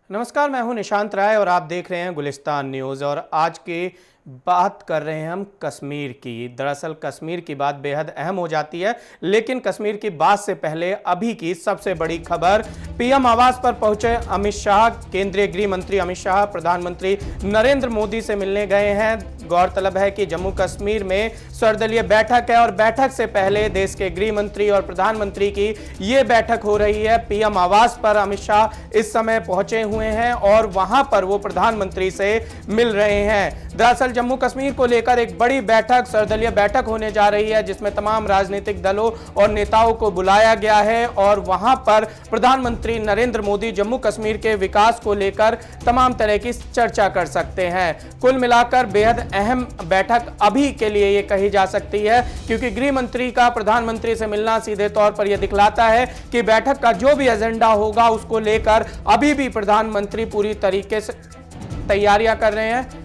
नमस्कार, मैं हूं निशांत राय और आप देख रहे हैं गुलिस्तान न्यूज़। और आज की बात कर रहे हैं हम कश्मीर की। दरअसल कश्मीर की बात बेहद अहम हो जाती है, लेकिन कश्मीर की बात से पहले अभी की सबसे बड़ी खबर, पीएम आवास पर पहुंचे अमित शाह। केंद्रीय गृह मंत्री अमित शाह प्रधानमंत्री नरेंद्र मोदी से मिलने गए हैं। गौरतलब है कि जम्मू कश्मीर में सर्वदलीय बैठक है और बैठक से पहले देश के गृह मंत्री और प्रधानमंत्री की ये बैठक हो रही है। पीएम आवास पर अमित शाह इस समय पहुंचे हुए हैं और वहां पर वो प्रधानमंत्री से मिल रहे हैं। दरअसल जम्मू कश्मीर को लेकर एक बड़ी बैठक, सर्वदलीय बैठक होने जा रही है, जिसमें तमाम राजनीतिक दलों और नेताओं को बुलाया गया है और वहां पर प्रधानमंत्री नरेंद्र मोदी जम्मू कश्मीर के विकास को लेकर तमाम तरह की चर्चा कर सकते हैं। कुल मिलाकर बेहद अहम बैठक अभी के लिए ये कही जा सकती है, क्योंकि गृह मंत्री का प्रधानमंत्री से मिलना सीधे तौर पर यह दिखलाता है कि बैठक का जो भी एजेंडा होगा उसको लेकर अभी भी प्रधानमंत्री पूरी तरीके से तैयारियां कर रहे हैं।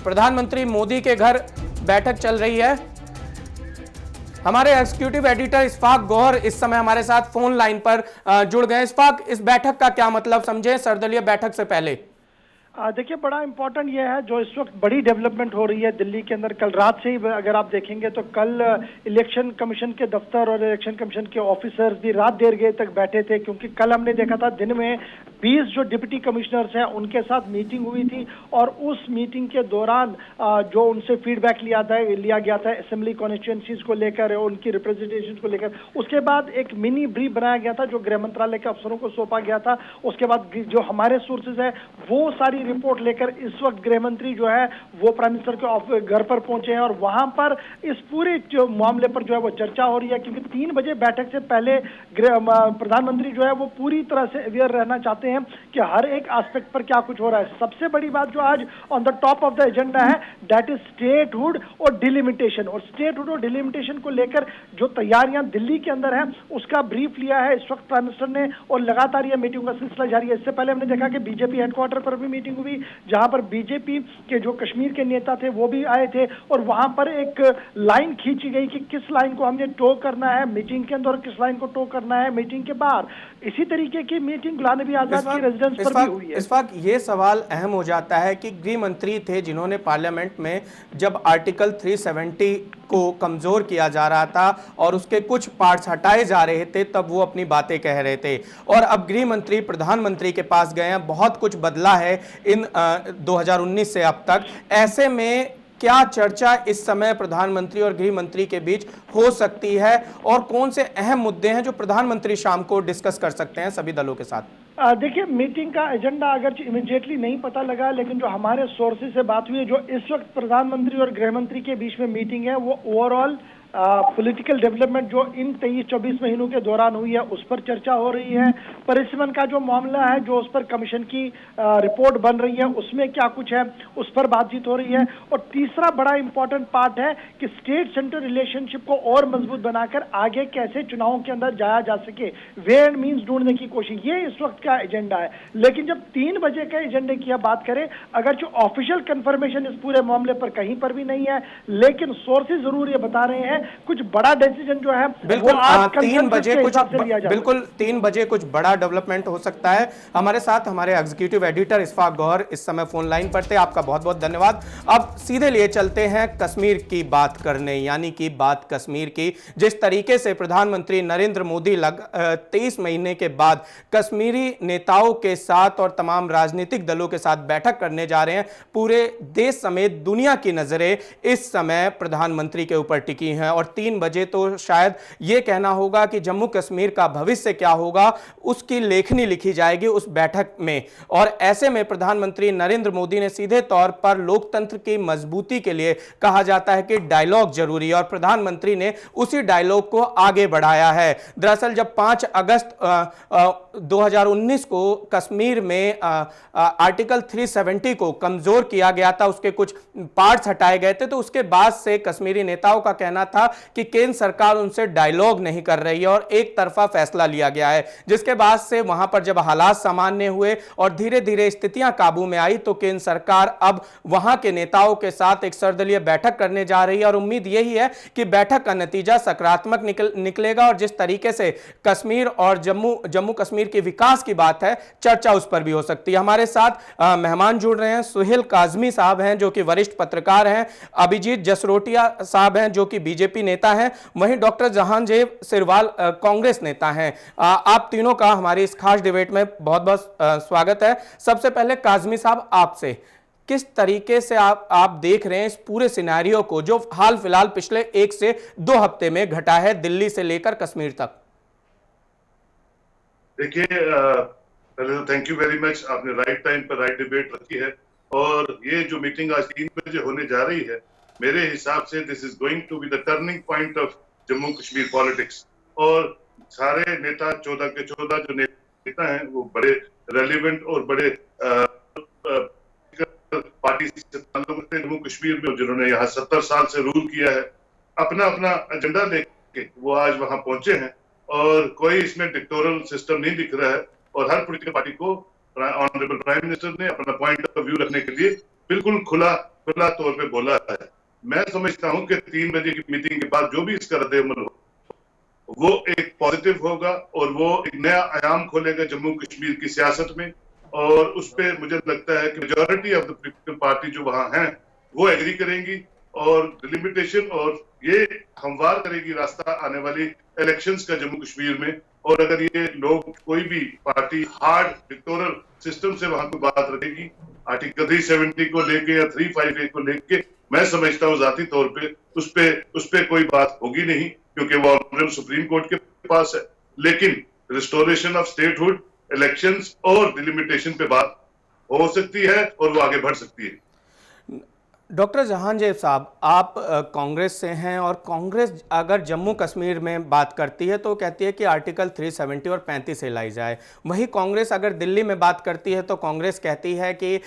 प्रधानमंत्री मोदी के घर बैठक चल रही है। हमारे एग्जीक्यूटिव एडिटर इशफाक गौहर इस समय हमारे साथ फोन लाइन पर जुड़ गए। इशफाक, इस बैठक का क्या मतलब समझे सर्वदलीय बैठक से पहले? देखिए, बड़ा इंपॉर्टेंट ये है जो इस वक्त बड़ी डेवलपमेंट हो रही है दिल्ली के अंदर। कल रात से ही अगर आप देखेंगे तो कल इलेक्शन कमीशन के दफ्तर और इलेक्शन कमीशन के ऑफिसर्स भी रात देर गए तक बैठे थे, क्योंकि कल हमने देखा था दिन में 20 जो डिप्टी कमिश्नर्स हैं उनके साथ मीटिंग हुई थी और उस मीटिंग के दौरान जो उनसे फीडबैक लिया गया था असेंबली कॉन्स्टिट्यूएंसीज को लेकर, उनकी रिप्रेजेंटेशन को लेकर। उसके बाद एक मिनी ब्रीफ बनाया गया था जो गृह मंत्रालय के अफसरों को सौंपा गया था। उसके बाद जो हमारे सोर्सेज है वो सारी रिपोर्ट लेकर इस वक्त गृह मंत्री जो है वो प्राइम मिनिस्टर के घर पर पहुंचे हैं और वहां पर इस पूरे जो मामले पर जो है वो चर्चा हो रही है, क्योंकि 3 बजे बैठक से पहले प्रधानमंत्री जो है वो पूरी तरह से अवेयर रहना चाहते हैं कि हर एक एस्पेक्ट पर क्या कुछ हो रहा है। सबसे बड़ी बात जो आज on the top of the agenda है, दैट इज स्टेटहुड और डिलिमिटेशन। और स्टेटहुड और डिलिमिटेशन को लेकर जो तैयारियां दिल्ली के अंदर है उसका ब्रीफ लिया है इस वक्त प्राइम मिनिस्टर ने और लगातार यह मीटिंग का सिलसिला जारी है। इससे पहले हमने देखा कि बीजेपी हेडक्वार्टर पर भी मीटिंग हुई, जहां पर बीजेपी के जो कश्मीर के नेता थे वो भी आए थे और वहां पर एक लाइन खींची गई कि किस लाइन को हमने टो करना है मीटिंग के अंदर और किस लाइन को टो करना है मीटिंग के बाहर। इसी तरीके की मीटिंग गुलाम नबी आजाद की रेजिडेंस पर भी हुई है। इस वक्त ये सवाल अहम हो जाता है कि गृह मंत्री थे जिन्होंने पार्लियामेंट में जब आर्टिकल 370 को कमजोर किया जा रहा था और उसके कुछ पार्ट्स हटाए जा रहे थे, तब वो अपनी बातें कह रहे थे। और अब गृह मंत्री प्रधानमंत्री के पास गए हैं, बहुत कुछ बदला है इन 2019 से अब तक। ऐसे में क्या चर्चा इस समय प्रधानमंत्री और गृह मंत्री के बीच हो सकती है और कौन से अहम मुद्दे हैं जो प्रधानमंत्री शाम को डिस्कस कर सकते हैं सभी दलों के साथ? देखिए, मीटिंग का एजेंडा अगर इमीडिएटली नहीं पता लगा, लेकिन जो हमारे सोर्सेज से बात हुई है, जो इस वक्त प्रधानमंत्री और गृह मंत्री के बीच में मीटिंग है वो ओवरऑल पॉलिटिकल डेवलपमेंट जो इन 23-24 महीनों के दौरान हुई है उस पर चर्चा हो रही है। परिसीमन का जो मामला है, जो उस पर कमीशन की रिपोर्ट बन रही है, उसमें क्या कुछ है उस पर बातचीत हो रही है। और तीसरा बड़ा इंपॉर्टेंट पार्ट है कि स्टेट सेंटर रिलेशनशिप को और मजबूत बनाकर आगे कैसे चुनावों के अंदर जाया जा सके, वे एंड मीन्स ढूंढने की कोशिश, ये इस वक्त का एजेंडा है। लेकिन जब 3 बजे के एजेंडे की बात करें, अगर जो ऑफिशियल कंफर्मेशन इस पूरे मामले पर कहीं पर भी नहीं है, लेकिन सोर्सेज जरूर ये बता रहे हैं कुछ बड़ा डिसीजन जो है बिल्कुल वो आज 3 बजे कुछ लिया जाए। बिल्कुल 3 बजे कुछ बड़ा डेवलपमेंट हो सकता है। हमारे साथ हमारे एग्जीक्यूटिव एडिटर इशफाक गौहर इस समय फोन लाइन पर थे, आपका बहुत बहुत धन्यवाद। अब सीधे लिए चलते हैं कश्मीर की बात करने, यानी कि बात कश्मीर की। जिस तरीके से प्रधानमंत्री नरेंद्र मोदी 23 महीने के बाद कश्मीरी नेताओं के साथ और तमाम राजनीतिक दलों के साथ बैठक करने जा रहे हैं, पूरे देश समेत दुनिया की नजरें इस समय प्रधानमंत्री के ऊपर टिकी हैं। और 3 बजे तो शायद यह कहना होगा कि जम्मू कश्मीर का भविष्य क्या होगा, उसकी लेखनी लिखी जाएगी उस बैठक में। और ऐसे में प्रधानमंत्री नरेंद्र मोदी ने सीधे तौर पर लोकतंत्र की मजबूती के लिए कहा जाता है कि डायलॉग जरूरी है और प्रधानमंत्री ने उसी डायलॉग को आगे बढ़ाया है। दरअसल जब 5 अगस्त 2019 को कश्मीर में आर्टिकल 370 को कमजोर किया गया था, उसके कुछ पार्ट्स हटाए गए थे, तो उसके बाद से कश्मीरी नेताओं का कहना था कि केंद्र सरकार उनसे डायलॉग नहीं कर रही है और एक तरफा फैसला लिया गया है, जिसके बाद से वहां पर जब हालात सामान्य हुए और धीरे धीरे स्थितियां काबू में आई तो केंद्र सरकार अब वहां के नेताओं के साथ एक सर्वदलीय बैठक करने जा रही है और उम्मीद यही है कि बैठक का नतीजा सकारात्मक निकलेगा और जिस तरीके से कश्मीर और जम्मू कश्मीर के विकास की बात है, चर्चा उस पर भी हो सकती है। हमारे साथ मेहमान जुड़ रहे हैं। सुहेल काजमी साहब हैं जो कि वरिष्ठ पत्रकार हैं, अभिजीत जसरोटिया साहब हैं जो कि बीजेपी नेता हैं, वहीं डॉक्टर जहांजेब सिरवाल कांग्रेस नेता हैं। आप तीनों का हमारी इस खास डिबेट में बहुत बहुत स्वागत है। सबसे पहले काजमी साहब, आपसे किस तरीके से आप देख रहे हैं इस पूरे सिनेरियो को जो हाल फिलहाल पिछले 1 से 2 हफ्ते में घटा है दिल्ली से लेकर कश्मीर तक? देखिए, पहले तो थैंक यू वेरी मच, आपने राइट टाइम पर राइट डिबेट रखी है और ये जो मीटिंग आज 3 बजे होने जा रही है, मेरे हिसाब से this is going to be the turning point of Jammu Kashmir politics. और सारे नेता 14 के 14 जो नेता हैं वो बड़े रेलिवेंट और बड़े पार्टी से ताल्लुक रखते हैं जम्मू कश्मीर में, जिन्होंने यहाँ 70 साल से रूल किया है, अपना अपना एजेंडा लेके वो आज वहां पहुंचे हैं और कोई इसमें डिक्टोरल सिस्टम नहीं दिख रहा है और हर पॉलिटिकल पार्टी को ऑनरेबल प्राइम मिनिस्टर ने अपना पॉइंट ऑफ व्यू रखने के लिए बिल्कुल खुला तौर पे बोला है। मैं समझता हूं कि 3 बजे की मीटिंग के बाद जो भी इसका रद्द-ए-अमल हो वो एक पॉजिटिव होगा और वो एक नया आयाम खोलेगा जम्मू कश्मीर की सियासत में और उस पे मुझे लगता है कि majority of the political party जो वहां हैं वो एग्री करेंगी और डिलिमिटेशन और ये हमवार करेगी रास्ता आने वाली इलेक्शंस का जम्मू कश्मीर में। और अगर ये लोग कोई भी पार्टी हार्ड डिक्टोरल सिस्टम से वहां कोई बात रखेगी आर्टिकल 370 को लेके या 358 को लेके, मैं समझता हूँ जाती तौर पे उस पे कोई बात होगी नहीं क्योंकि वो ऑनरेबल सुप्रीम कोर्ट के पास है। लेकिन रिस्टोरेशन ऑफ स्टेटहुड, इलेक्शंस और डिलिमिटेशन पे बात हो सकती है और वो आगे बढ़ सकती है। डॉक्टर जहांजेब साहब, आप कांग्रेस से हैं और कांग्रेस अगर जम्मू कश्मीर में बात करती है तो कहती है कि आर्टिकल 370 और 35 से लाई जाए। वहीं कांग्रेस अगर दिल्ली में बात करती है तो कांग्रेस कहती है कि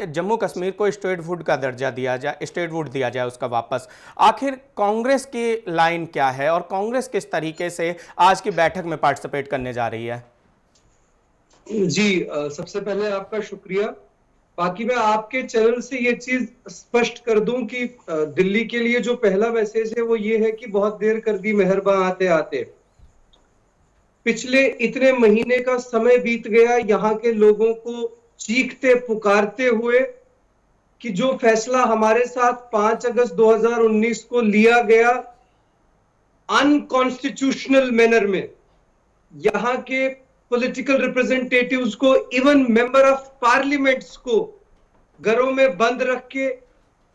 जम्मू कश्मीर को स्टेटहुड का दर्जा दिया जाए, स्टेटहुड दिया जाए उसका वापस। आखिर कांग्रेस की लाइन क्या है और कांग्रेस किस तरीके से आज की बैठक में पार्टिसिपेट करने जा रही है? जी, सबसे पहले आपका शुक्रिया। बाकी मैं आपके चैनल से ये चीज स्पष्ट कर दूं कि दिल्ली के लिए जो पहला मैसेज है वो ये है कि बहुत देर कर दी मेहरबान आते आते। पिछले इतने महीने का समय बीत गया यहाँ के लोगों को चीखते पुकारते हुए कि जो फैसला हमारे साथ 5 अगस्त 2019 को लिया गया अनकॉन्स्टिट्यूशनल मैनर में, यहाँ के पॉलिटिकल रिप्रेजेंटेटिव्स को, इवन मेंबर ऑफ पार्लियामेंट्स को घरों में बंद रख के,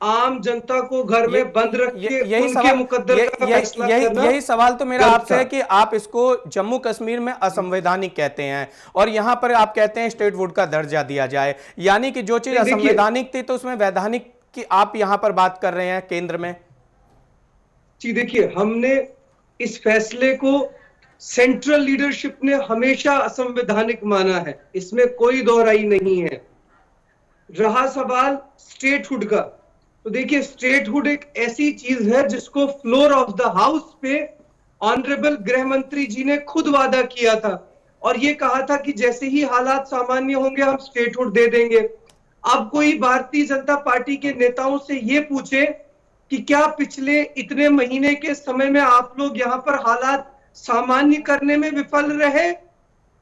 आम जनता को घर में बंद रख के उनके मुकद्दर का फैसला करना। यही सवाल तो मेरा आपसे है कि आप इसको जम्मू कश्मीर में असंवैधानिक कहते हैं और यहां पर आप कहते हैं स्टेटहुड का दर्जा दिया जाए, यानी कि जो चीज असंवैधानिक थी तो उसमें वैधानिक की आप यहां पर बात कर रहे हैं केंद्र में। जी देखिए, हमने इस फैसले को सेंट्रल लीडरशिप ने हमेशा असंवैधानिक माना है, इसमें कोई दोहराई नहीं है। रहा सवाल स्टेटहुड का, तो देखिए स्टेटहुड एक ऐसी चीज है जिसको फ्लोर ऑफ द हाउस पे ऑनरेबल गृह मंत्री जी ने खुद वादा किया था और ये कहा था कि जैसे ही हालात सामान्य होंगे हम स्टेटहुड दे देंगे। अब कोई भारतीय जनता पार्टी के नेताओं से ये पूछे कि क्या पिछले इतने महीने के समय में आप लोग यहाँ पर हालात सामान्य करने में विफल रहे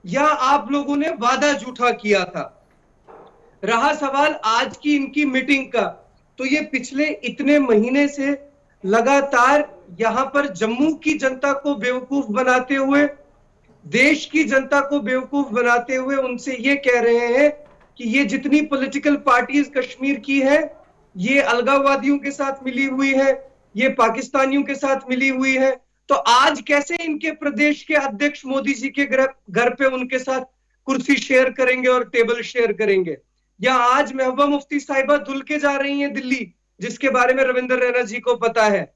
या आप लोगों ने वादा झूठा किया था। रहा सवाल आज की इनकी मीटिंग का, तो ये पिछले इतने महीने से लगातार यहाँ पर जम्मू की जनता को बेवकूफ बनाते हुए, देश की जनता को बेवकूफ बनाते हुए उनसे ये कह रहे हैं कि ये जितनी पॉलिटिकल पार्टीज कश्मीर की है ये अलगाववादियों के साथ मिली हुई है, ये पाकिस्तानियों के साथ मिली हुई है। तो आज कैसे इनके प्रदेश के अध्यक्ष मोदी जी के घर पे उनके साथ कुर्सी शेयर करेंगे और टेबल शेयर करेंगे? या आज महबूबा मुफ्ती साहिबा धुल के जा रही हैं दिल्ली, जिसके बारे में रविंद्र रैना जी को पता है।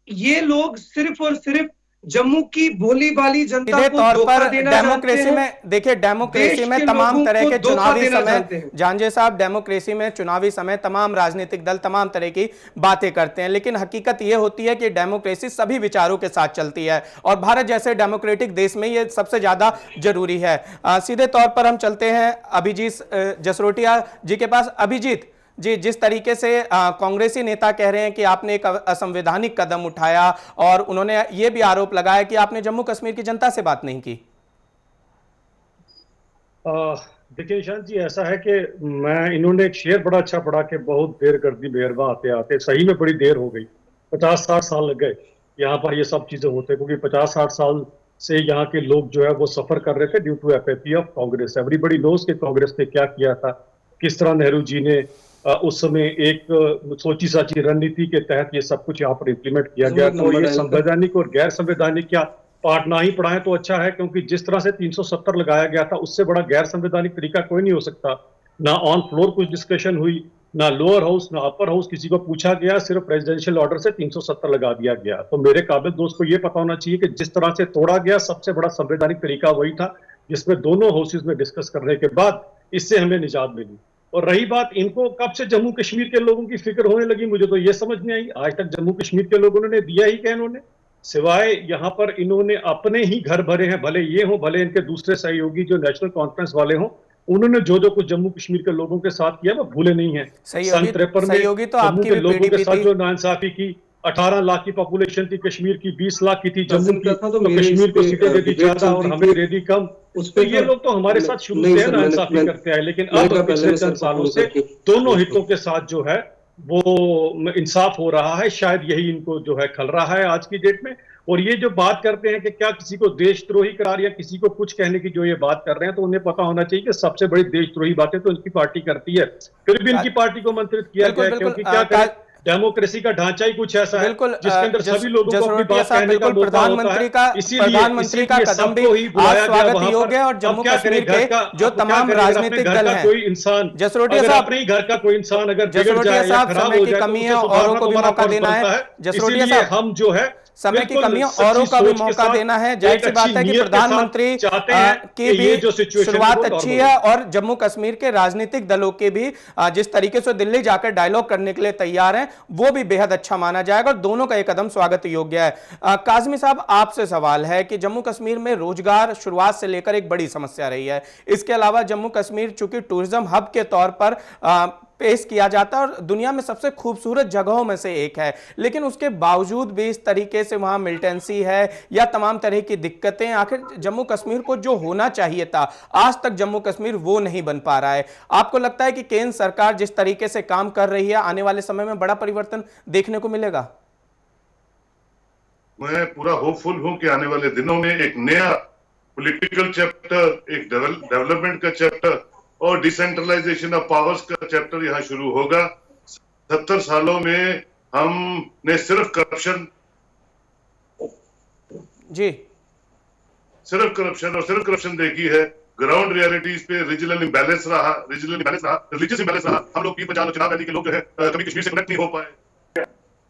ये लोग सिर्फ और सिर्फ जम्मू की भोली भाली जनता सीधे को तौर धोखा पर देना जानते डेमोक्रेसी हैं, में देखिए, डेमोक्रेसी देश में के तमाम लोगों तरह को के धोखा चुनावी देना समय, जानते हैं। जानजे साहब, डेमोक्रेसी में चुनावी समय तमाम राजनीतिक दल तमाम तरह की बातें करते हैं, लेकिन हकीकत यह होती है कि डेमोक्रेसी सभी विचारों के साथ चलती है और भारत जैसे डेमोक्रेटिक देश में यह सबसे ज्यादा जरूरी है। सीधे तौर पर हम चलते हैं अभिजीत जसरोटिया जी के पास। अभिजीत जी, जिस तरीके से कांग्रेसी नेता कह रहे हैं कि आपने एक असंवैधानिक कदम उठाया और उन्होंने यह भी आरोप लगाया कि आपने जम्मू कश्मीर की जनता से बात नहीं की। देखिए ईशान जी, ऐसा है कि इन्होंने एक शेर बड़ा अच्छा पढ़ा कि बहुत देर कर दी मेहरबान आते आते। सही में बड़ी देर हो गई, 50-60 साल लग गए यहाँ पर ये सब चीजें होते, क्योंकि 50-60 साल से यहाँ के लोग जो है वो सफर कर रहे थे due to apathy of Congress. Everybody knows कि कांग्रेस ने क्या किया था, किस तरह नेहरू जी ने उस समय एक सोची साची रणनीति के तहत ये सब कुछ यहाँ पर इम्प्लीमेंट किया गया। तो ये संवैधानिक और गैर संवैधानिक क्या पार्ट ना ही पढ़ाएं तो अच्छा है, क्योंकि जिस तरह से 370 लगाया गया था उससे बड़ा गैर संवैधानिक तरीका कोई नहीं हो सकता। ना ऑन फ्लोर कुछ डिस्कशन हुई, ना लोअर हाउस ना अपर हाउस किसी को पूछा गया, सिर्फ प्रेसिडेंशियल ऑर्डर से 370 लगा दिया गया। तो मेरे काबिल दोस्त को यह पता होना चाहिए कि जिस तरह से तोड़ा गया सबसे बड़ा संवैधानिक तरीका वही था, जिसमें दोनों हाउसेज में डिस्कस करने के बाद इससे हमें निजात मिली। और रही बात इनको कब से जम्मू कश्मीर के लोगों की फिक्र होने लगी, मुझे तो ये समझ नहीं आई। आज तक जम्मू कश्मीर के लोगों ने दिया ही क्या इन्होंने, सिवाय यहाँ पर इन्होंने अपने ही घर भरे हैं, भले ये हो भले इनके दूसरे सहयोगी जो नेशनल कॉन्फ्रेंस वाले हों, उन्होंने जो जो कुछ जम्मू कश्मीर के लोगों के साथ किया वो भूले नहीं है। सन 53 में जम्मू के लोगों के साथ जो नाइंसाफी की, 18 लाख की पॉपुलेशन थी कश्मीर की, 20 लाख की थी जम्मू की, तो कश्मीर को सीटें दे दी ज्यादा और हमें दे दी कम। तो ये लोग तो हमारे साथ शुरू से नाइंसाफी करते हैं, लेकिन अब पिछले चंद सालों से दोनों हितों के साथ जो है वो इंसाफ हो रहा है। शायद यही इनको जो है खल रहा है आज की डेट में। और ये जो बात करते हैं कि क्या किसी को देशद्रोही करार या किसी को कुछ कहने की जो ये बात कर रहे हैं, तो उन्हें पता होना चाहिए कि सबसे बड़ी देशद्रोही बातें तो इनकी पार्टी करती है। फिर भी इनकी पार्टी को मंत्रित किया गया है, क्योंकि क्या करें, डेमोक्रेसी का ढांचा ही कुछ ऐसा है जिसके अंदर सभी लोगों को अपनी बात कहने का मौका होता है। प्रधानमंत्री का कदम भी आज स्वागत योग्य है और जम्मू कश्मीर के जो तमाम राजनीतिक दल हैं, कोई इंसान, जसरोटिया साहब, अपने घर का कोई इंसान अगर बिगड़ जाए या खराब समय हो की जाए कमी है, औरों को भी मौका देना है। जसरोटिया साहब, हम जो है समय की कमी, औरों का भी मौका देना है। जाहिर सी बात है कि प्रधानमंत्री की भी शुरुआत अच्छी है और जम्मू कश्मीर के राजनीतिक दलों के भी जिस तरीके से दिल्ली जाकर डायलॉग करने के लिए तैयार हैं, वो भी बेहद अच्छा माना जाएगा और दोनों का एक कदम स्वागत योग्य है। काज़मी साहब, आपसे सवाल है कि जम्मू कश्मीर में रोजगार शुरुआत से लेकर एक बड़ी समस्या रही है। इसके अलावा जम्मू कश्मीर चूंकि टूरिज्म हब के तौर पर पेश किया जाता है और दुनिया में सबसे खूबसूरत जगहों में से एक है, लेकिन उसके बावजूद भी इस तरीके से वहां मिलिटेंसी है या तमाम तरह की दिक्कतें, आखिर जम्मू कश्मीर को जो होना चाहिए था आज तक जम्मू कश्मीर वो नहीं बन पा रहा है। आपको लगता है कि केंद्र सरकार जिस तरीके से काम कर रही है आने वाले समय में बड़ा परिवर्तन देखने को मिलेगा? मैं पूरा होपफुल हूं कि आने वाले दिनों में एक नया पॉलिटिकल चैप्टर, एक डेवलपमेंट का चैप्टर और डिसेंट्रलाइजेशन ऑफ पावर्स का चैप्टर यहाँ शुरू होगा। 70 सालों में हमने सिर्फ करप्शन देखी है। ग्राउंड रियलिटीज पे रीजनल इम्बैलेंस रहा, रिलीजियस इम्बैलेंस रहा। हम लोग 20-50 चुनाव रैली के लोग जो है कभी कश्मीर से कनेक्ट नहीं हो पाए।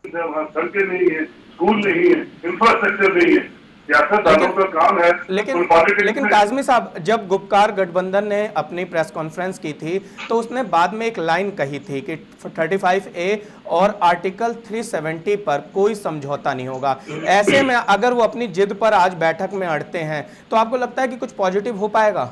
वहाँ सड़कें नहीं है, स्कूल नहीं है, इंफ्रास्ट्रक्चर नहीं है। काम है। लेकिन काज़मी साहब, जब गुपकार गठबंधन ने अपनी प्रेस कॉन्फ्रेंस की थी तो उसने बाद में एक लाइन कही थी कि 35A और आर्टिकल 370 पर कोई समझौता नहीं होगा। ऐसे में अगर वो अपनी जिद पर आज बैठक में अड़ते हैं तो आपको लगता है कि कुछ पॉजिटिव हो पाएगा?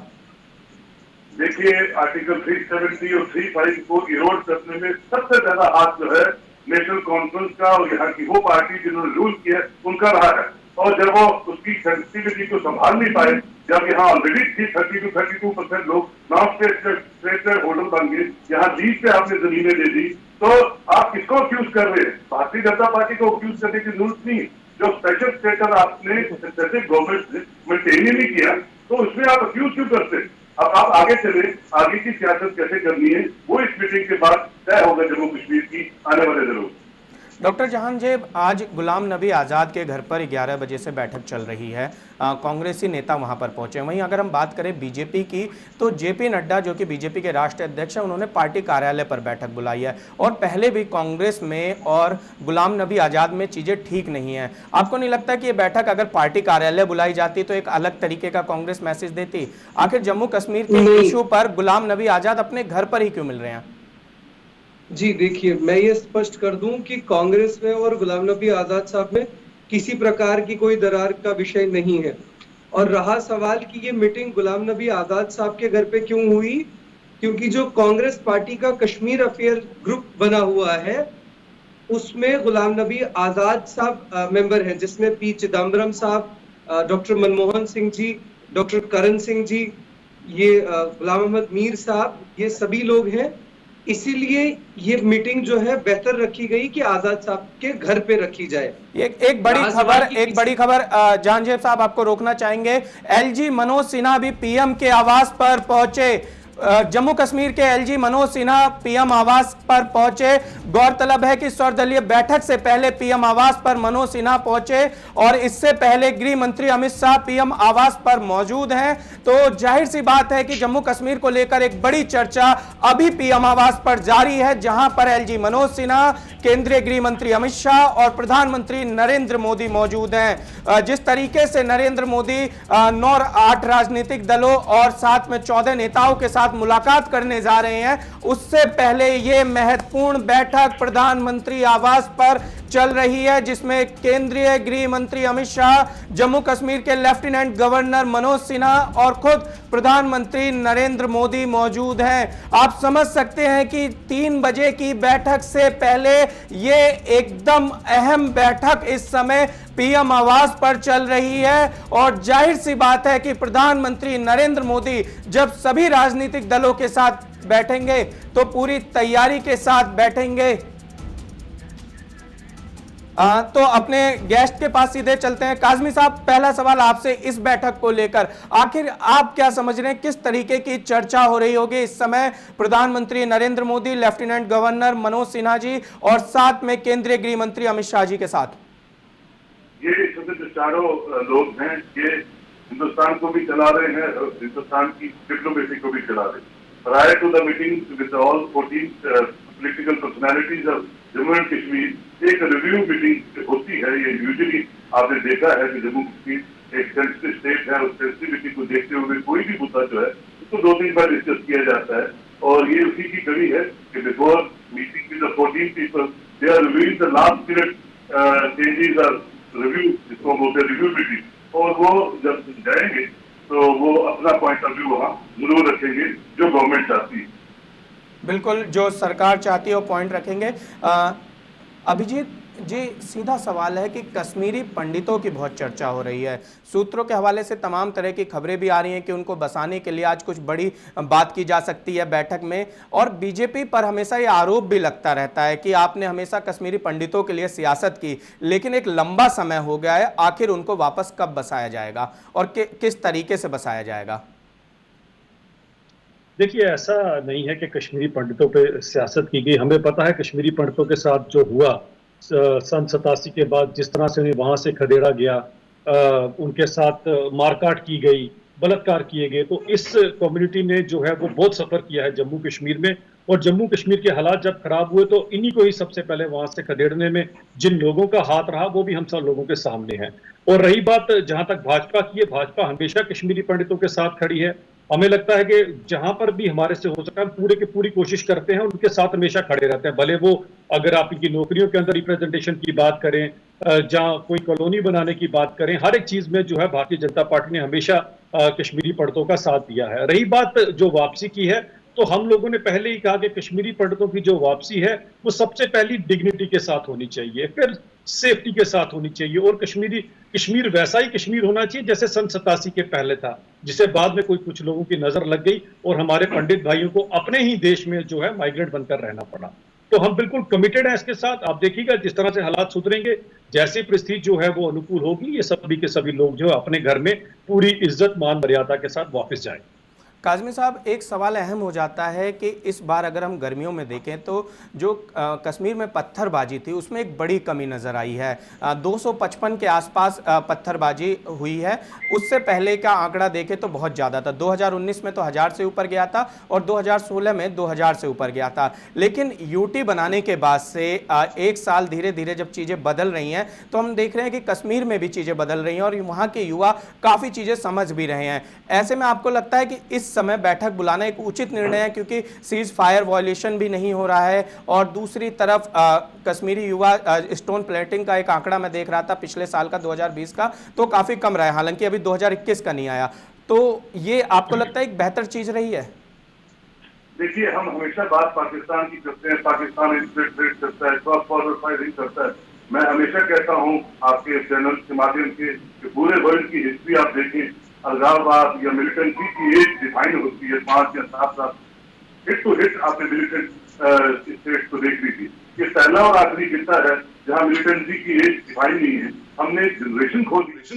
देखिए, आर्टिकल 370 और 35 को इरोड करने में सबसे ज्यादा हाथ जो है नेशनल कॉन्फ्रेंस का और यहाँ की वो पार्टी जिन्होंने रूल किया उनका रहा है। और जब वो उसकी सेंसिटिविटी को संभाल नहीं पाए, जब यहाँ ऑलरेडी 30-32% लोग नॉन स्टेट होल्डर बन गए, यहाँ लीज पे आपने जमीनें दे दी, तो आप किसको अक्यूज कर रहे हैं? भारतीय जनता पार्टी को अक्यूज करने की जरूरत नहीं। जो स्पेशल स्टेटस आपने गवर्नमेंट ने मेंटेन ही नहीं किया, तो उसमें आप अक्यूज क्यों करते? अब आप आगे चले, आगे की सियासत कैसे करनी है वो इस मीटिंग के बाद तय होगा जम्मू कश्मीर की आने वाले दिनों। डॉक्टर जहांजेब, आज गुलाम नबी आज़ाद के घर पर 11 बजे से बैठक चल रही है। कांग्रेसी नेता वहां पर पहुंचे। वहीं अगर हम बात करें बीजेपी की, तो जेपी नड्डा जो कि बीजेपी के राष्ट्रीय अध्यक्ष हैं, उन्होंने पार्टी कार्यालय पर बैठक बुलाई है। और पहले भी कांग्रेस में और गुलाम नबी आज़ाद में चीज़ें ठीक नहीं है। आपको नहीं लगता कि ये बैठक अगर पार्टी कार्यालय बुलाई जाती तो एक अलग तरीके का कांग्रेस मैसेज देती? आखिर जम्मू कश्मीर के इशू पर गुलाम नबी आज़ाद अपने घर पर ही क्यों मिल रहे हैं? जी देखिए, मैं ये स्पष्ट कर दूं कि कांग्रेस में और गुलाम नबी आजाद साहब में किसी प्रकार की कोई दरार का विषय नहीं है। और रहा सवाल कि ये मीटिंग गुलाम नबी आजाद साहब के घर पे क्यों हुई, क्योंकि जो कांग्रेस पार्टी का कश्मीर अफेयर ग्रुप बना हुआ है उसमें गुलाम नबी आजाद साहब मेंबर हैं, जिसमें पी चिदम्बरम साहब, डॉक्टर मनमोहन सिंह जी, डॉक्टर करण सिंह जी, ये गुलाम अहमद मीर साहब, ये सभी लोग हैं। इसीलिए ये मीटिंग जो है बेहतर रखी गई कि आजाद साहब के घर पे रखी जाए। एक बड़ी खबर जहांजेब साहब, आपको रोकना चाहेंगे। एलजी मनोज सिन्हा भी पीएम के आवास पर पहुंचे। जम्मू कश्मीर के एलजी मनोज सिन्हा पीएम आवास पर पहुंचे। गौरतलब है कि सर्वदलीय बैठक से पहले पीएम आवास पर मनोज सिन्हा पहुंचे और इससे पहले गृह मंत्री अमित शाह पीएम आवास पर मौजूद हैं। तो जाहिर सी बात है कि जम्मू कश्मीर को लेकर एक बड़ी चर्चा अभी पीएम आवास पर जारी है, जहां पर एलजी मनोज सिन्हा, केंद्रीय गृह मंत्री अमित शाह और प्रधानमंत्री नरेंद्र मोदी मौजूद हैं। जिस तरीके से नरेंद्र मोदी 9-8 राजनीतिक दलों और साथ में 14 नेताओं के साथ मुलाकात करने जा रहे हैं, उससे पहले यह महत्वपूर्ण बैठक प्रधानमंत्री आवास पर चल रही है, जिसमें केंद्रीय गृह मंत्री अमित शाह, जम्मू कश्मीर के लेफ्टिनेंट गवर्नर मनोज सिन्हा और खुद प्रधानमंत्री नरेंद्र मोदी मौजूद हैं। आप समझ सकते हैं कि 3 बजे की बैठक से पहले ये एकदम अहम बैठक इस समय पीएम आवास पर चल रही है। और जाहिर सी बात है कि प्रधानमंत्री नरेंद्र मोदी जब सभी राजनीतिक दलों के साथ बैठेंगे तो पूरी तैयारी के साथ बैठेंगे। तो अपने गेस्ट के पास सीधे चलते हैं। काजमी साहब, पहला सवाल आपसे इस बैठक को लेकर, आखिर आप क्या समझ रहे हैं, किस तरीके की चर्चा हो रही होगी इस समय प्रधानमंत्री नरेंद्र मोदी, लेफ्टिनेंट गवर्नर मनोज सिन्हा जी और साथ में केंद्रीय गृह मंत्री अमित शाह जी के साथ? ये जो चारों लोग हैं, ये हिंदुस्तान को भी चला रहे हैं और हिंदुस्तान की डिप्लोमेसी को भी चला रहे हैं। Prior to the meeting with all 14 political personalities of Jammu and Kashmir एक रिव्यू मीटिंग होती है। ये यूजुअली आपने देखा है कि जम्मू कश्मीर एक सेंसिटिव स्टेट है, उस सेंसिटिविटी को देखते हुए कोई भी मुद्दा जो है उसको 2-3 बार डिस्कस किया जाता है। और ये उसी की कड़ी है कि before meeting with the 14 people they are reviewing the last minute changes are review, जिसको बोलते हैं रिव्यू मीटिंग। और वो जब जाएंगे तो वो अपना पॉइंट ऑफ व्यू वहाँ जरूर रखेंगे जो गवर्नमेंट चाहती है। बिल्कुल, जो सरकार चाहती है वो पॉइंट रखेंगे। अभिजीत जी, सीधा सवाल है कि कश्मीरी पंडितों की बहुत चर्चा हो रही है। सूत्रों के हवाले से तमाम तरह की खबरें भी आ रही हैं कि उनको बसाने के लिए आज कुछ बड़ी बात की जा सकती है बैठक में। और बीजेपी पर हमेशा ये आरोप भी लगता रहता है कि आपने हमेशा कश्मीरी पंडितों के लिए सियासत की, लेकिन एक लंबा समय हो गया है, आखिर उनको वापस कब बसाया जाएगा और किस तरीके से बसाया जाएगा? देखिए, ऐसा नहीं है कि कश्मीरी पंडितों पे सियासत की गई। हमें पता है कश्मीरी पंडितों के साथ जो हुआ सन 87 के बाद, जिस तरह से उन्हें वहां से खदेड़ा गया, उनके साथ मारकाट की गई, बलात्कार किए गए। तो इस कम्युनिटी ने जो है वो बहुत सफर किया है जम्मू कश्मीर में। और जम्मू कश्मीर के हालात जब खराब हुए तो इन्हीं को ही सबसे पहले वहां से खदेड़ने में जिन लोगों का हाथ रहा वो भी हम सब लोगों के सामने है। और रही बात जहां तक भाजपा की है, भाजपा हमेशा कश्मीरी पंडितों के साथ खड़ी है। हमें लगता है कि जहां पर भी हमारे से हो सका हम पूरे की पूरी कोशिश करते हैं, उनके साथ हमेशा खड़े रहते हैं। भले वो अगर आप इनकी नौकरियों के अंदर रिप्रेजेंटेशन की बात करें, जहां कोई कॉलोनी बनाने की बात करें, हर एक चीज में जो है भारतीय जनता पार्टी ने हमेशा कश्मीरी पंडितों का साथ दिया है। रही बात जो वापसी की है, तो हम लोगों ने पहले ही कहा कि कश्मीरी पंडितों की जो वापसी है वो सबसे पहली डिग्निटी के साथ होनी चाहिए, फिर सेफ्टी के साथ होनी चाहिए। और कश्मीर वैसा ही कश्मीर होना चाहिए जैसे सन 87 के पहले था, जिसे बाद में कुछ लोगों की नजर लग गई और हमारे पंडित भाइयों को अपने ही देश में जो है माइग्रेट बनकर रहना पड़ा। तो हम बिल्कुल कमिटेड हैं इसके साथ। आप देखिएगा जिस तरह से हालात सुधरेंगे, जैसी परिस्थिति जो है वो अनुकूल होगी, ये सभी के सभी लोग जो है अपने घर में पूरी इज्जत मान मर्यादा के साथ वापस जाएंगे। काज़मी साहब, एक सवाल अहम हो जाता है कि इस बार अगर हम गर्मियों में देखें तो जो कश्मीर में पत्थरबाजी थी उसमें एक बड़ी कमी नज़र आई है। 255 के आसपास पत्थरबाजी हुई है। उससे पहले का आंकड़ा देखें तो बहुत ज़्यादा था। 2019 में तो 1000 से ऊपर गया था और 2016 में 2000 से ऊपर गया था। लेकिन यूटी बनाने के बाद से एक साल धीरे धीरे जब चीज़ें बदल रही हैं तो हम देख रहे हैं कि कश्मीर में भी चीज़ें बदल रही हैं और वहाँ के युवा काफ़ी चीज़ें समझ भी रहे हैं। ऐसे में आपको लगता है कि इस समय बैठक बुलाना एक उचित निर्णय है, क्योंकि सीज फायर वॉयलेशन भी नहीं हो रहा है और दूसरी तरफ कश्मीरी युवा स्टोन प्लेटिंग का एक आंकड़ा मैं देख रहा था पिछले साल का 2020 का, तो काफ़ी कम रहा है, हालांकि अभी 2021 का नहीं आया। तो ये आपको लगता है एक बेहतर चीज़ रही है? देखिए, हम हमेशा बात पाकिस्तान की करते हैं, पाकिस्तान इंटरप्रेट करता है, क्रॉस बॉर्डर फायरिंग करता है। मैं हमेशा कहता हूं आपके चैनल के माध्यम से कि पूरे वर्ल्ड की हिस्ट्री आप देखें, अलगाववाद या मिलिटेंसी की एज डिफाइन होती है 5 या 7 साल। हिट टू हिट आपने मिलिटेंट स्टेट को देख ली थी। ये पहला और आखिरी किस्सा है जहां मिलिटेंसी की एज डिफाइन नहीं है। हमने जनरेशन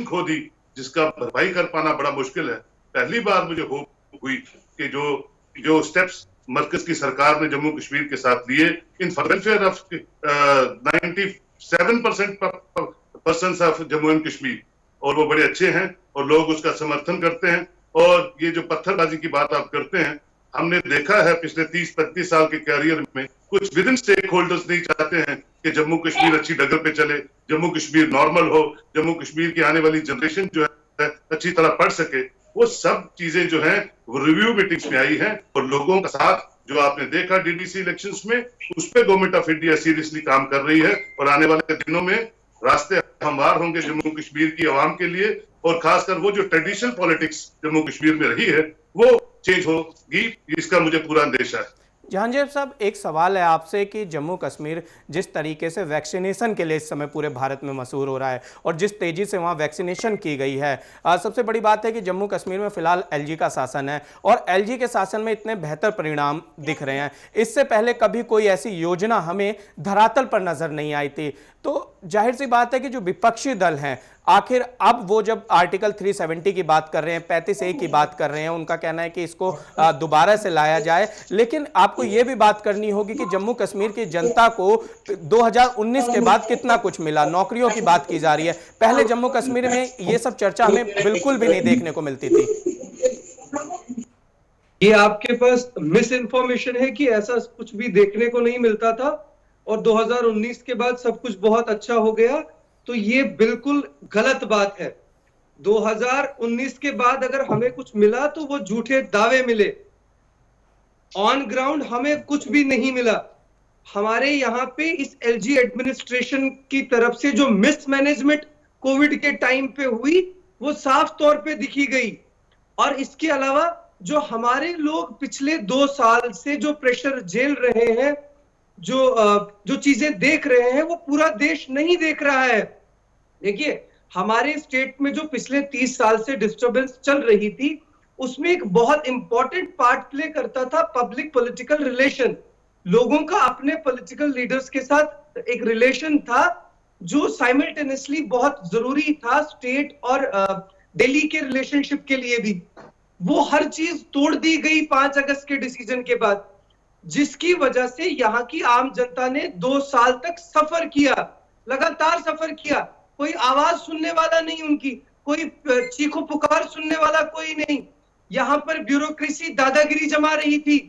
खो दी जिसका भरपाई कर पाना बड़ा मुश्किल है। पहली बार मुझे होप हुई कि जो स्टेप्स मरकज की सरकार ने जम्मू कश्मीर के साथ लिए in welfare of 97% person of Jammu and Kashmir, और वो बड़े अच्छे हैं और लोग उसका समर्थन करते हैं। और ये जो पत्थरबाजी की बात आप करते हैं, हमने देखा है पिछले 30-35 साल के कैरियर में कुछ विद इन स्टेक होल्डर्स नहीं चाहते हैं कि जम्मू कश्मीर अच्छी डगर पे चले, जम्मू कश्मीर नॉर्मल हो, जम्मू कश्मीर की आने वाली जनरेशन जो है अच्छी तरह पढ़ सके। वो सब चीजें जो हैं वो रिव्यू मीटिंग्स में आई हैं और लोगों का साथ जो आपने देखा डीडीसी इलेक्शंस में, उस पे गवर्नमेंट ऑफ इंडिया सीरियसली काम कर रही है और आने वाले दिनों में रास्ते हमवार होंगे जम्मू कश्मीर की आवाम के लिए। और खासकर वो जो ट्रेडिशनल पॉलिटिक्स जम्मू कश्मीर में रही है वो चेंज होगी, इसका मुझे पूरा अंदेशा है। जहांगीर साहब, एक सवाल है आपसे कि जम्मू कश्मीर जिस तरीके से वैक्सीनेशन के लिए इस समय पूरे भारत में मशहूर हो रहा है और जिस तेज़ी से वहाँ वैक्सीनेशन की गई है, सबसे बड़ी बात है कि जम्मू कश्मीर में फिलहाल एलजी का शासन है और एलजी के शासन में इतने बेहतर परिणाम दिख रहे हैं। इससे पहले कभी कोई ऐसी योजना हमें धरातल पर नजर नहीं आई थी। तो जाहिर सी बात है कि जो विपक्षी दल हैं, आखिर अब वो जब आर्टिकल 370 की बात कर रहे हैं, 35A की बात कर रहे हैं, उनका कहना है कि इसको दोबारा से लाया जाए। लेकिन आपको ये भी बात करनी होगी कि जम्मू कश्मीर की जनता को 2019 के बाद कितना कुछ मिला। नौकरियों की बात की जा रही है, पहले जम्मू कश्मीर में ये सब चर्चा हमें बिल्कुल भी नहीं देखने को मिलती थी। ये आपके पास मिस इन्फॉर्मेशन है कि ऐसा कुछ भी देखने को नहीं मिलता था और 2019 के बाद सब कुछ बहुत अच्छा हो गया, तो ये बिल्कुल गलत बात है। 2019 के बाद अगर हमें कुछ मिला तो वो झूठे दावे मिले, ऑन ग्राउंड हमें कुछ भी नहीं मिला। हमारे यहाँ पे इस एलजी एडमिनिस्ट्रेशन की तरफ से जो मिसमैनेजमेंट कोविड के टाइम पे हुई वो साफ तौर पे दिखी गई। और इसके अलावा जो हमारे लोग पिछले 2 साल से जो प्रेशर झेल रहे हैं, जो चीजें देख रहे हैं, वो पूरा देश नहीं देख रहा है। देखिए, हमारे स्टेट में जो पिछले 30 साल से डिस्टर्बेंस चल रही थी उसमें एक बहुत इंपॉर्टेंट पार्ट प्ले करता था पब्लिक पॉलिटिकल रिलेशन। लोगों का अपने पॉलिटिकल लीडर्स के साथ एक रिलेशन था जो साइमल्टेनियसली बहुत जरूरी था स्टेट और दिल्ली के रिलेशनशिप के लिए भी। वो हर चीज तोड़ दी गई 5 अगस्त के डिसीजन के बाद, जिसकी वजह से यहाँ की आम जनता ने 2 साल तक सफर किया, लगातार सफर किया। कोई आवाज सुनने वाला नहीं उनकी, कोई चीखो पुकार सुनने वाला कोई नहीं। यहाँ पर ब्यूरोक्रेसी दादागिरी जमा रही थी।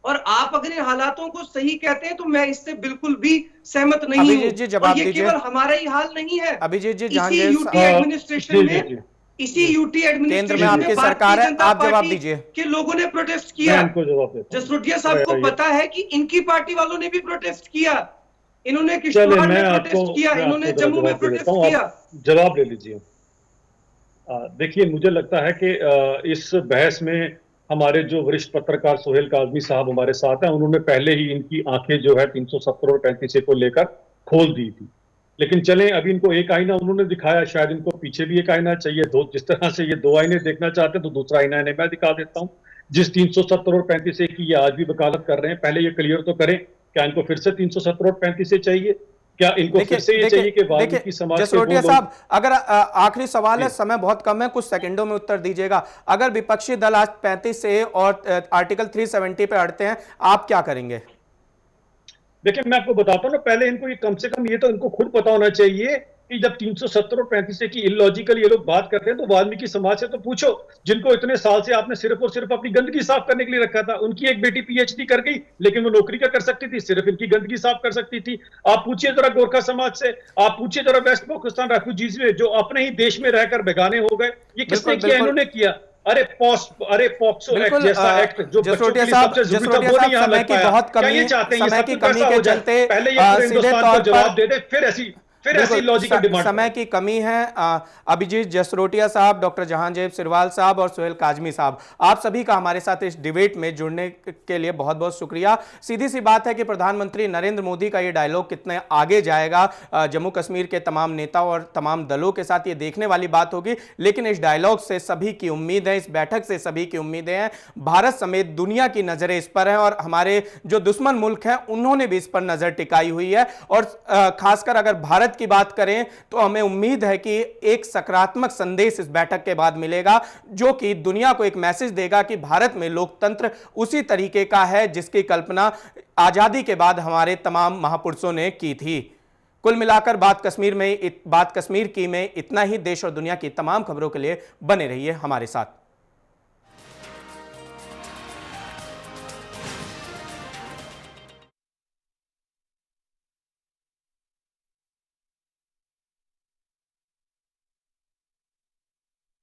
और आप अगर इन हालातों को सही कहते हैं तो मैं इससे बिल्कुल भी सहमत नहीं हूँ। और ये केवल हमारा ही हाल नहीं है, अभिजीत जी, इसी यूटी एडमिनिस्ट्रेशन में, इसी यूटी एडमिनिस्ट्रेशन में भारतीय जनता पार्टी के लोगों ने प्रोटेस्ट किया। जसरोटिया साहब को पता है कि इनकी पार्टी वालों ने भी प्रोटेस्ट किया, इन्होंने किश्तवाड़ में प्रोटेस्ट किया, इन्होंने जम्मू में प्रोटेस्ट किया। जवाब ले लीजिए। देखिए, मुझे लगता है कि इस बहस में हमारे जो वरिष्ठ पत्रकार सोहेल काज़मी साहब हमारे साथ हैं, उन्होंने पहले ही इनकी आंखें जो है 370 और 35A को लेकर खोल दी थी। लेकिन चलें, अभी इनको एक आईना उन्होंने दिखाया, शायद इनको पीछे भी एक आईना चाहिए। जिस तरह से ये 2 आईने देखना चाहते हैं तो दूसरा आईना इन्हें मैं दिखा देता हूँ। जिस 370 और 35A की ये आज भी वकालत कर रहे हैं, पहले ये क्लियर तो करें क्या इनको फिर से 370 और 35A चाहिए। क्या इनको फिर से ये चाहिए कि वाल्मीकि समाज के वो जसरोटिया लोग? साहब, अगर आखिरी सवाल है, समय बहुत कम है, कुछ सेकंडों में उत्तर दीजिएगा। अगर विपक्षी दल आज 35 से और आर्टिकल 370 पे अड़ते हैं, आप क्या करेंगे? देखिए, मैं आपको बताता हूँ ना, पहले इनको ये कम से कम ये तो इनको खुद पता होना चाहिए कि जब 370 और 35 की इलॉजिकल ये लोग बात करते हैं तो वाल्मीकि समाज से तो पूछो, जिनको इतने साल से आपने सिर्फ और सिर्फ अपनी गंदगी साफ करने के लिए रखा था। उनकी एक बेटी पीएचडी कर गई, लेकिन वो नौकरी क्या कर सकती थी? सिर्फ इनकी गंदगी साफ कर सकती थी। आप पूछिए जरा गोरखा समाज से, आप पूछिए जरा वेस्ट पाकिस्तान रेफ्यूजीज में, जो अपने ही देश में रहकर बेगाने हो गए। ये किसने किया? इन्होंने किया। अरे पॉक्सो एक्ट जैसा एक्ट जो बच्चों के लिए सबसे जरूरी था, वो नहीं यहाँ लग पाया। क्या ये चाहते हैं ये सब कुछ ऐसा हो जाए? पहले ये पूरे हिंदुस्तान को जवाब दे दे, फिर ऐसी लॉजिकल डिमांड। समय की कमी है। अभिजीत जसरोटिया साहब, डॉक्टर जहांजेब सिरवाल साहब और सोहेल काजमी साहब, आप सभी का हमारे साथ इस डिबेट में जुड़ने के लिए बहुत बहुत शुक्रिया। सीधी सी बात है कि प्रधानमंत्री नरेंद्र मोदी का ये डायलॉग कितने आगे जाएगा, जम्मू कश्मीर के तमाम नेताओं और तमाम दलों के साथ ये देखने वाली बात होगी। लेकिन इस डायलॉग से सभी की उम्मीद है, इस बैठक से सभी की उम्मीदें हैं। भारत समेत दुनिया की नजरें इस पर हैं और हमारे जो दुश्मन मुल्क हैं उन्होंने भी इस पर नजर टिकाई हुई है। और खासकर अगर भारत की बात करें तो हमें उम्मीद है कि एक सकारात्मक संदेश इस बैठक के बाद मिलेगा, जो कि दुनिया को एक मैसेज देगा कि भारत में लोकतंत्र उसी तरीके का है जिसकी कल्पना आजादी के बाद हमारे तमाम महापुरुषों ने की थी। कुल मिलाकर बात कश्मीर की में इतना ही। देश और दुनिया की तमाम खबरों के लिए बने रहिए हमारे साथ।